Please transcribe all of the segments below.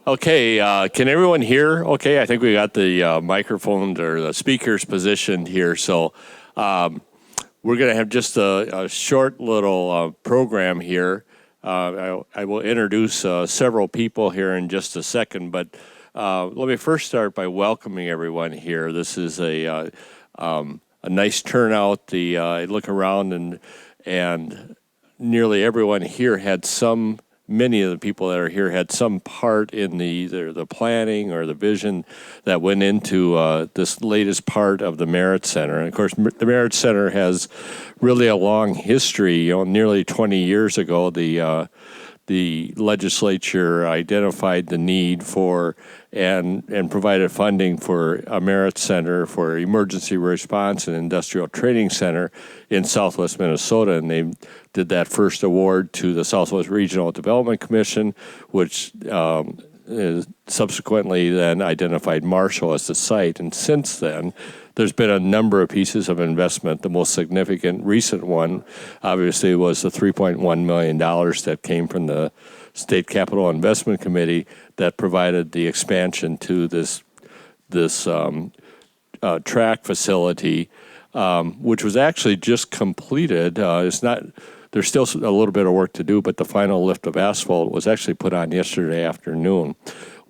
Okay, can everyone hear? Okay, I think we got the microphones or the speakers positioned here. So we're going to have just a short little program here. I will introduce several people here in just a second, but let me first start by welcoming everyone here. This is a nice turnout. I look around and nearly everyone here had many of the people that are here had some part in either the planning or the vision that went into this latest part of the Merit Center. And of course, the Merit Center has really a long history. Nearly 20 years ago, the legislature identified the need for and provided funding for a Merit Center for Emergency Response and Industrial Training Center in Southwest Minnesota, and they did that first award to the Southwest Regional Development Commission, which subsequently then identified Marshall as the site. And since then, there's been a number of pieces of investment. The most significant recent one, obviously, was the $3.1 million that came from the State Capital Investment Committee that provided the expansion to this track facility, which was actually just completed. There's still a little bit of work to do, but the final lift of asphalt was actually put on yesterday afternoon.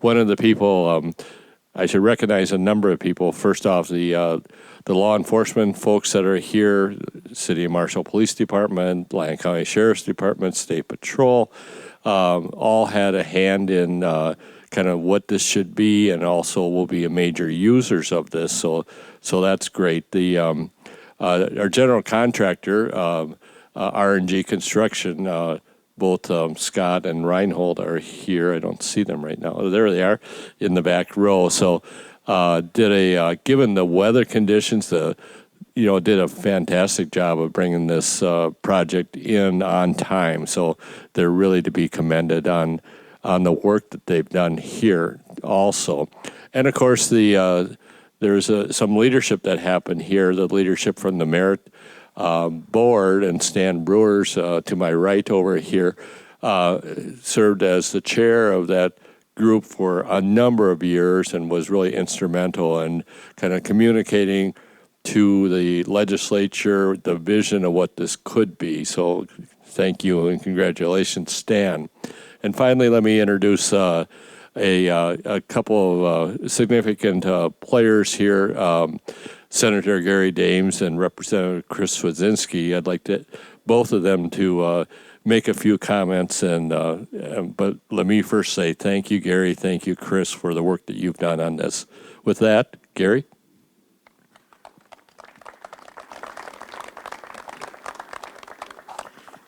One of the people, I should recognize a number of people. First off, the law enforcement folks that are here, City of Marshall Police Department, Lyon County Sheriff's Department, State Patrol, all had a hand in kind of what this should be, and also will be major users of this. So that's great. Our general contractor, R&G Construction, both Scott and Reinhold are here. I don't see them right now. Oh, there they are in the back row. So given the weather conditions, did a fantastic job of bringing this project in on time. So they're really to be commended on the work that they've done here also. And of course, there's some leadership that happened here, the leadership from the Merit board, and Stan Brewers to my right over here served as the chair of that group for a number of years and was really instrumental in kind of communicating to the legislature the vision of what this could be. So thank you and congratulations, Stan. And finally, let me introduce a couple of significant players here. Senator Gary Dames and Representative Chris Swedzinski. I'd like both of them to make a few comments, but let me first say thank you, Gary, thank you, Chris, for the work that you've done on this. With that, Gary.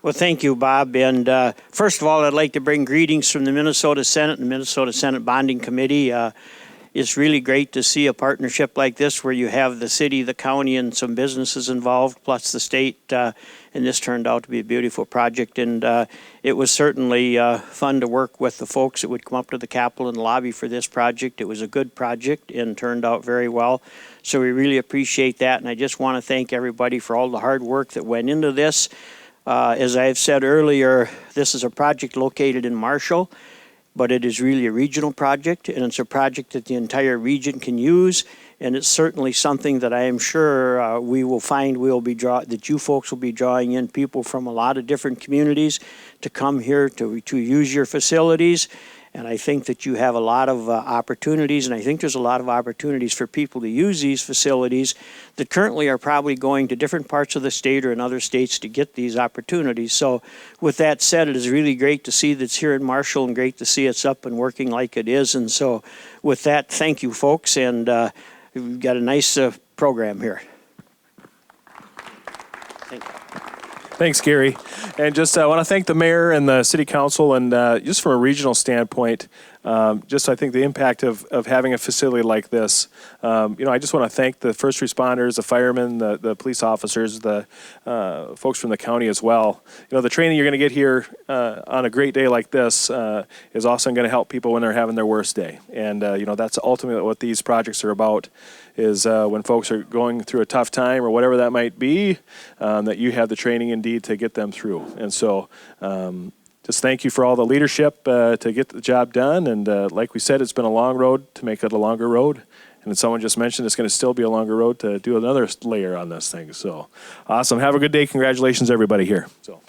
Well, thank you, Bob. And first of all, I'd like to bring greetings from the Minnesota Senate and Minnesota Senate Bonding Committee. It's really great to see a partnership like this where you have the city, the county, and some businesses involved, plus the state. And this turned out to be a beautiful project. And it was certainly fun to work with the folks that would come up to the Capitol and lobby for this project. It was a good project and turned out very well. So we really appreciate that. And I just want to thank everybody for all the hard work that went into this. As I've said earlier, this is a project located in Marshall, but it is really a regional project, and it's a project that the entire region can use, and it's certainly something that I am sure we will find that you folks will be drawing in people from a lot of different communities to come here to use your facilities. And I think that you have a lot of opportunities, and I think there's a lot of opportunities for people to use these facilities that currently are probably going to different parts of the state or in other states to get these opportunities. So with that said, it is really great to see that's here in Marshall and great to see it's up and working like it is. And so with that, thank you, folks, and we've got a nice program here. Thank you. Thanks, Gary. And just I want to thank the mayor and the city council, and just from a regional standpoint, just I think the impact of having a facility like this. I just want to thank the first responders, the firemen, the police officers, the folks from the county as well. The training you're going to get here on a great day like this is also going to help people when they're having their worst day. And that's ultimately what these projects are about. Is when folks are going through a tough time or whatever that might be, that you have the training indeed to get them through. And so just thank you for all the leadership to get the job done. And like we said, it's been a long road to make it a longer road. And as someone just mentioned, it's going to still be a longer road to do another layer on this thing. So awesome. Have a good day. Congratulations, everybody here. So.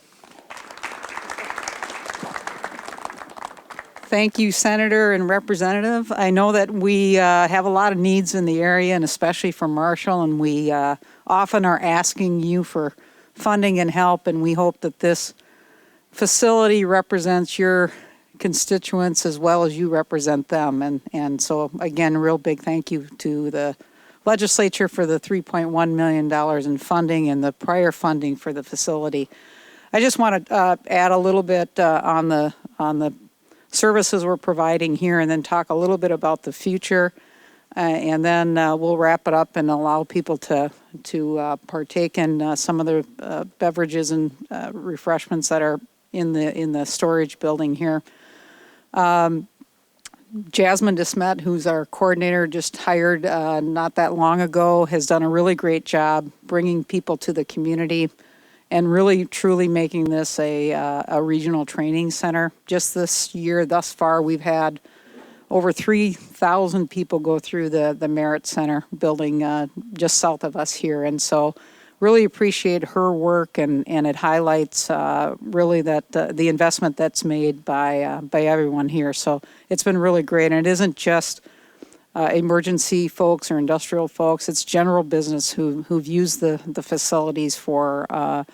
Thank you, Senator and Representative. I know that we have a lot of needs in the area, and especially for Marshall, and we often are asking you for funding and help, and we hope that this facility represents your constituents as well as you represent them. And so, again, real big thank you to the legislature for the $3.1 million in funding and the prior funding for the facility. I just want to add a little bit on the services we're providing here, and then talk a little bit about the future, and then we'll wrap it up and allow people to partake in some of the beverages and refreshments that are in the storage building here. Jasmine DeSmet, who's our coordinator, just hired not that long ago, has done a really great job bringing people to the community and really truly making this a regional training center. Just this year, thus far, we've had over 3,000 people go through the Merit Center building just south of us here. And so really appreciate her work, and it highlights really that the investment that's made by everyone here. So it's been really great. And it isn't just emergency folks or industrial folks, it's general business who've used the facilities for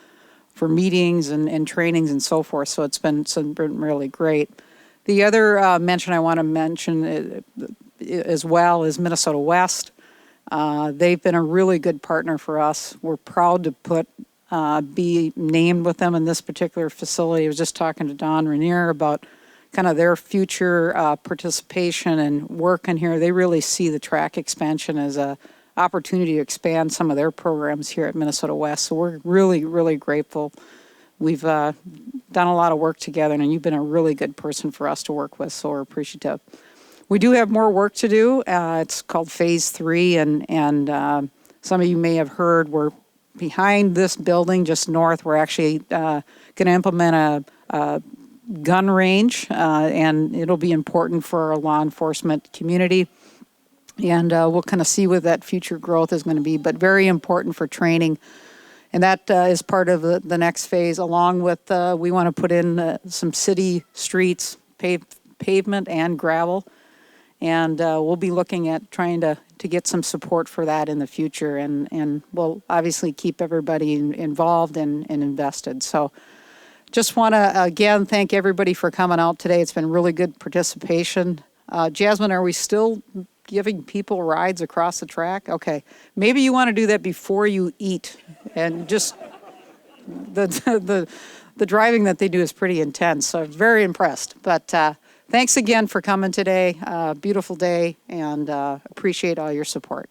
meetings and trainings and so forth. So it's been really great. The other mention I want to mention as well is Minnesota West. They've been a really good partner for us. We're proud to be named with them in this particular facility. I was just talking to Don Rainier about kind of their future participation and work in here. They really see the track expansion as a opportunity to expand some of their programs here at Minnesota West. So we're really, really grateful. We've done a lot of work together, and you've been a really good person for us to work with, so we're appreciative. We do have more work to do. It's called Phase 3, and some of you may have heard we're behind this building just north. We're actually going to implement a gun range, and it'll be important for our law enforcement community. And we'll kind of see what that future growth is going to be, but very important for training. And that is part of the next phase, along with we want to put in some city streets, pavement and gravel. And we'll be looking at trying to get some support for that in the future. And we'll obviously keep everybody involved and invested. So just want to, again, thank everybody for coming out today. It's been really good participation. Jasmine, are we still giving people rides across the track? Okay. Maybe you want to do that before you eat. And just the driving that they do is pretty intense. So I'm very impressed. But thanks again for coming today. Beautiful day, and appreciate all your support.